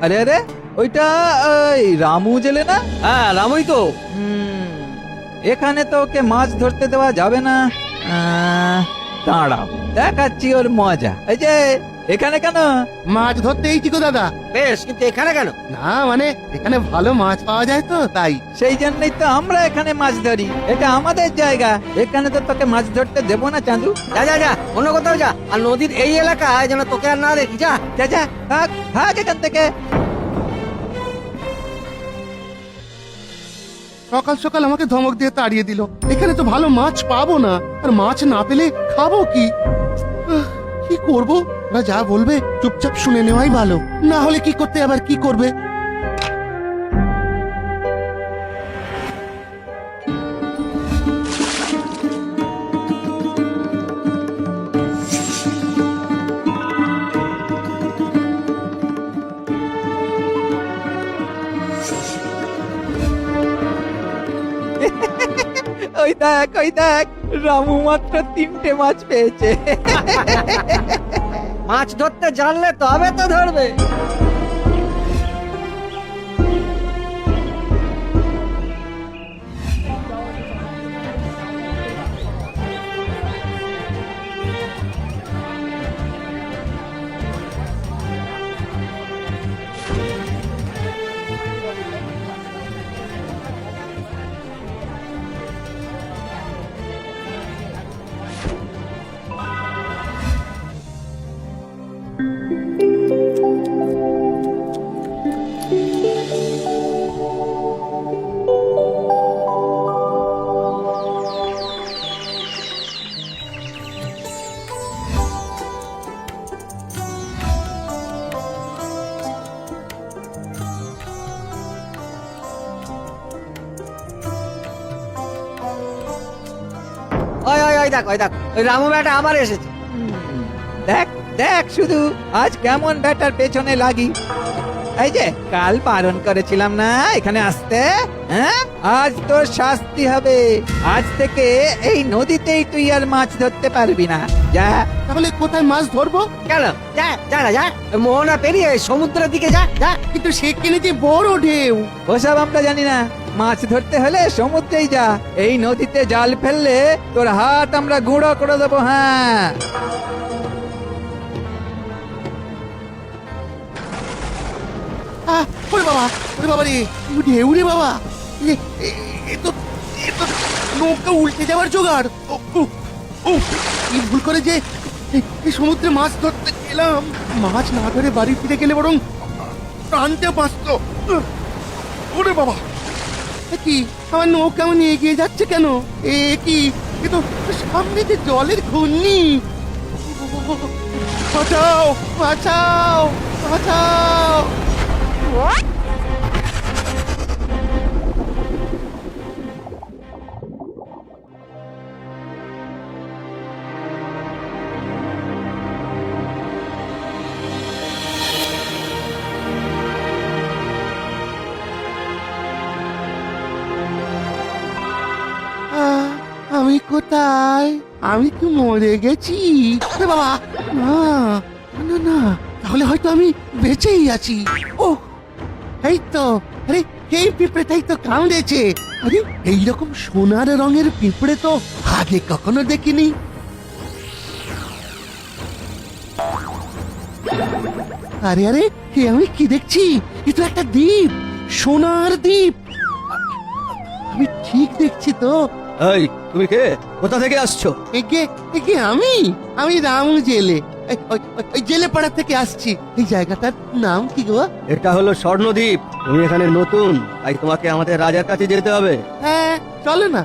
আরে আরে, ওইটা ওই রামু জেলে না? হ্যাঁ, রামই তো। এখানে তো ওকে মাছ ধরতে দেওয়া যাবে না। দাঁড়াও, দেখাচ্ছি ওর মজা। এই যে এখানে কেন? মাছ ধরতে এইছি গো দাদা। বেশ, কিন্তু এখানে কেন? না মানে এখানে ভালো মাছ পাওয়া যায় তো তাই। সেই জন্যই তো আমরা এখানে মাছ ধরি, এটা আমাদের জায়গা। এখানে তো তোকে মাছ ধরতে দেবো না চাঁদু। যা যা যা, অন্য কোথাও যা। আর নদীর এই এলাকায় যেন তোকে আর না দেখি। যা। যা যা, ভাগ ভাগ এখান থেকে। সকাল সকাল আমাকে ধমক দিয়ে তাড়িয়ে দিল। এখানে তো ভালো মাছ পাবো না, আর মাছ না পেলে খাবো কি? কি করব? ওরা যা বলবে চুপচাপ শুনে নেওয়াই ভালো, না হলে কি করতে আবার কি করবে। ওই দেখ, রামু মাত্র 3টে মাছ পেয়েছে। মাছ ধরতে জানলে তবে তো ধরবে। ওই দেখ, ওই রামু বেটা আবার এসেছে। দেখ দেখ শুধু আজ কেমন ব্যাটার পেছনে লাগি। এই যে কাল বারণ করেছিলাম না এখানে আসতে, হ্যাঁ? আজ তোর শাস্তি হবে। আজ থেকে এই নদীতেই তুই আর মাছ ধরতে পারবি না। যা। তাহলে কোথায় মাছ ধরবো? কেন? যা যা না যা, মোহনা পেরিয়ে সমুদ্রের দিকে যা যা। কিন্তু সেখানে যে বড় ঢেউ। ওসব আমরা জানি না। মাছ ধরতে হলে সমুদ্রেই যা। এই নদীতে জাল ফেললে তোর হাত আমরা গুঁড়ো করে দেবো। হ্যাঁ, ওরে বাবা, ওরে বাবা রে, ঢেউ রে বাবা। এ তো নৌকা উল্টে যাওয়ার জোগাড়। কি ভুল করে যে এই সমুদ্রে মাছ ধরতে গেলাম। মাছ না ধরে বাড়ি ফিরে গেলে বরং প্রাণটা বাঁচত। ওরে বাবা, কি আমার নৌকা এমন এগিয়ে যাচ্ছে কেন? কি এ তো সামনে যে জলের ঘূর্ণি। বাঁচাও বাঁচাও বাঁচাও। আমি কোথায়? আমি কি মরে গেছি? আরে বাবা, না না না, তাহলে হয়তো আমি বেঁচেই আছি। ও এই তো, আরে এই পিঁপড়েটাই তো কামড়েছে। আরে এইরকম সোনার রঙের পিঁপড়ে তো আগে কখনো দেখিনি। আরে আরে, আমি কি দেখছি? এ তো একটা দ্বীপ, সোনার দ্বীপ। আমি ঠিক দেখছি তো? এই তুমি কে? কোথা থেকে আসছো? একে আমি রামু জেলে। ওই জেলে পাড়া থেকে আসছি। এই জায়গাটার নাম কি গো? এটা হলো স্বর্ণদ্বীপ। তুমি এখানে নতুন, তাই তোমাকে আমাদের রাজার কাছে যেতে হবে। হ্যাঁ চলো না।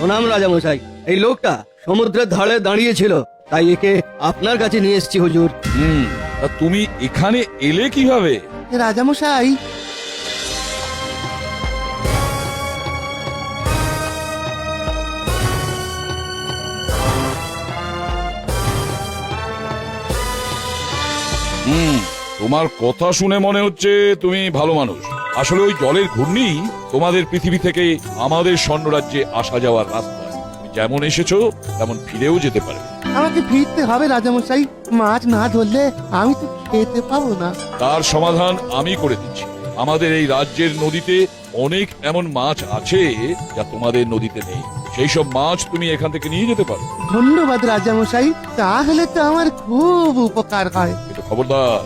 প্রণাম রাজামশাই। এই লোকটা সমুদ্রের ধারে দাঁড়িয়েছিল, তাই একে আপনার কাছে নিয়ে এসেছি হুজুর। তা তুমি এখানে এলে কিভাবে? রাজামশাই, তোমার কথা শুনে মনে হচ্ছে তুমি ভালো মানুষ। আসলে ওই জলের ঘূর্ণি তোমাদের পৃথিবী থেকে আমাদের স্বর্ণরাজ্যে আসা যাওয়ার রাস্তা। তুমি যেমন এসেছো তেমন ফিরেও যেতে পারে। আমাকে ফিরতে হবে রাজামশাই, মাছ না ধরলে আমি তো খেতে পাবো না। তার সমাধান আমি করে দিচ্ছি। আমাদের এই রাজ্যের নদীতে অনেক এমন মাছ আছে যা তোমাদের নদীতে নেই। সেই সব মাছ তুমি এখান থেকে নিয়ে যেতে পারো। ধন্যবাদ রাজামশাই, তাহলে তো আমার খুব উপকার হয়। কিন্তু খবরদার,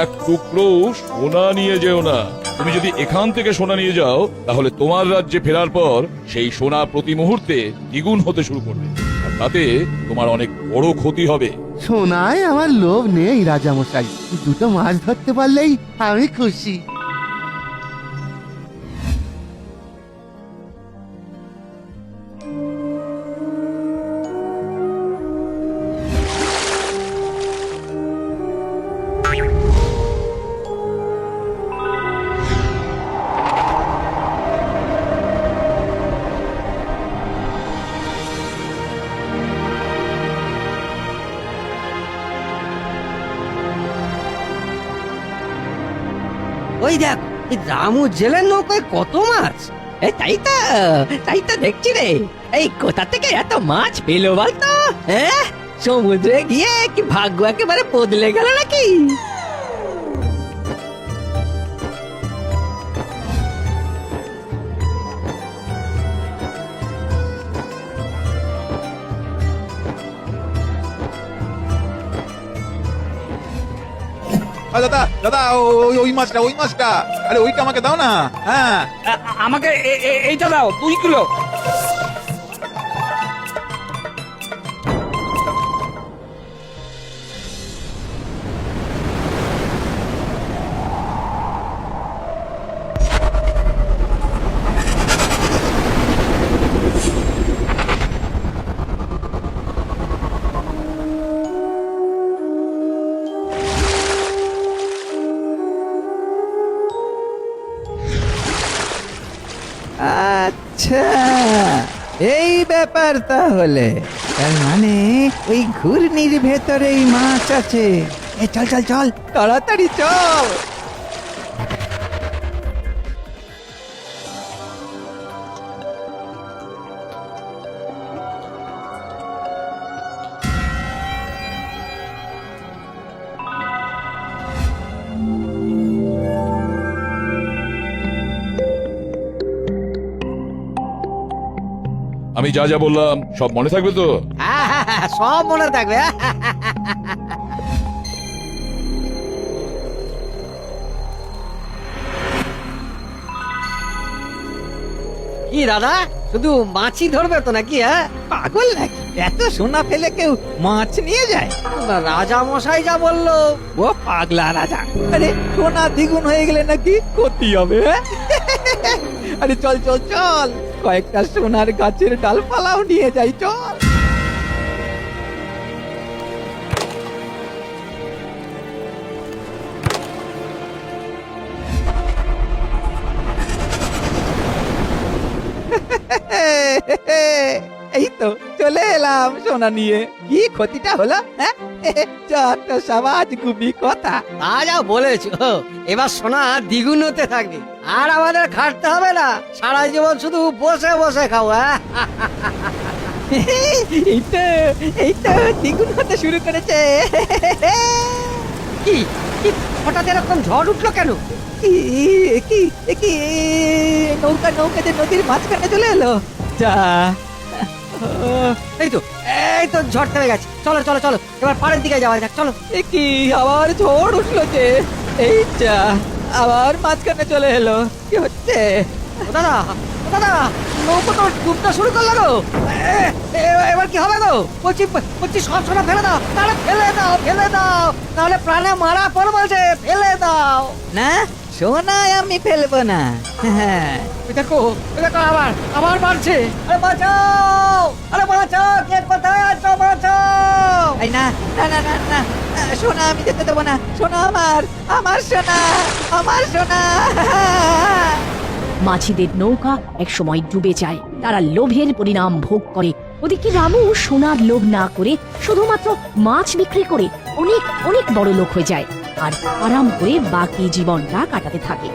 এক টুকরো সোনা নিয়ে যেও না। তুমি যদি এখান থেকে সোনা নিয়ে যাও তাহলে তোমার রাজ্যে ফেরার পর সেই সোনা প্রতি মুহূর্তে দ্বিগুণ হতে শুরু করবে, আর তাতে তোমার অনেক বড় ক্ষতি হবে। সোনায় আমার লোভ নেই রাজামশাই, দুটো মাছ ধরতে পারলেই আমি খুশি। ওই দেখ, এই রামু জেলের নৌকায় কত মাছ। তাই তো দেখছি রে। এই কোথা থেকে এত মাছ পেলো বলতো? হ্যাঁ, সমুদ্রে গিয়ে কি ভাগ্য একেবারে বদলে গেল নাকি? দাদা দাদা, ওই মাছটা, ওই মাছটা, আরে ওইটা আমাকে দাও না। হ্যাঁ, আমাকে এইটা দাও 2 কিলো। আচ্ছা, এই ব্যাপার তাহলে। তার মানে ওই ঘূর্ণির ভেতরেই মাছ আছে। চল চল চল, তাড়াতাড়ি চল। আমি যা যা বললাম সব মনে থাকবে তো? সব মনে থাকবে। কি দাদা, শুধু মাছই ধরবে তো নাকি? হ্যাঁ, পাগল নাকি? এত সোনা ফেলে কেউ মাছ নিয়ে যায়? রাজা মশাই যা বললো। ও পাগলা রাজা। আরে সোনা দ্বিগুণ হয়ে গেলে নাকি ক্ষতি হবে? হ্যাঁ? আরে চল চল চল, কয়েকটা সোনার গাছের ডালপালাও নিয়ে যাই, চল। এই তো চলে এলাম সোনা নিয়ে। কি ক্ষতিটা হলো? হ্যাঁ, যত সমাজ গুবি কথা। তা যা বলেছো, এবার সোনা দ্বিগুণ হতে থাকবে, আর আমাদের খাটতে হবে না। সারা জীবন শুধু বসে বসে খাবো। এই তো দ্বিগুণ হতে শুরু করেছে। কি কি হঠাৎ এরকম ঝড় উঠলো কেন? কি কি কি নৌকা নৌকাতে নদীর মাঝখানে চলে এলো। যা, এই তো ঝড় থেমে গেছে। চলো চলো চলো, এবার পাড়ের দিকে যাওয়া যাক। চলো। কি আবার ঝড় উঠলো যে? এই যা, আবার মাঝখানে চলে এলো। কি হচ্ছে? ও দাদা, ও দাদা, নৌকো তো ডুবতে শুরু করলো গো। এবার কি হবে গো? বলছি সব সোনা ফেলে দাও, তাহলে ফেলে দাও, ফেলে দাও, তাহলে প্রাণে মারা পড়বো যে, ফেলে দাও। না, সোনায় আমি ফেলবো না। হ্যাঁ, দেখো আবার মারছে। আরে বাঁচাও, আরে বাঁচাও, কে কোথায় আছো? বাঁচাও। এই না না না না না, সোনা আমি যেতে দেবো না। সোনা আমার, আমার সোনা, আমার সোনা। মাঝিদের নৌকা একসময় ডুবে যায়, তারা লোভের পরিণাম ভোগ করে। ওদিকে রামু সোনার লোভ না করে শুধুমাত্র মাছ বিক্রি করে অনেক অনেক বড় লোক হয়ে যায়। আর আরাম করে বাকি জীবনটা কাটাতে থাকে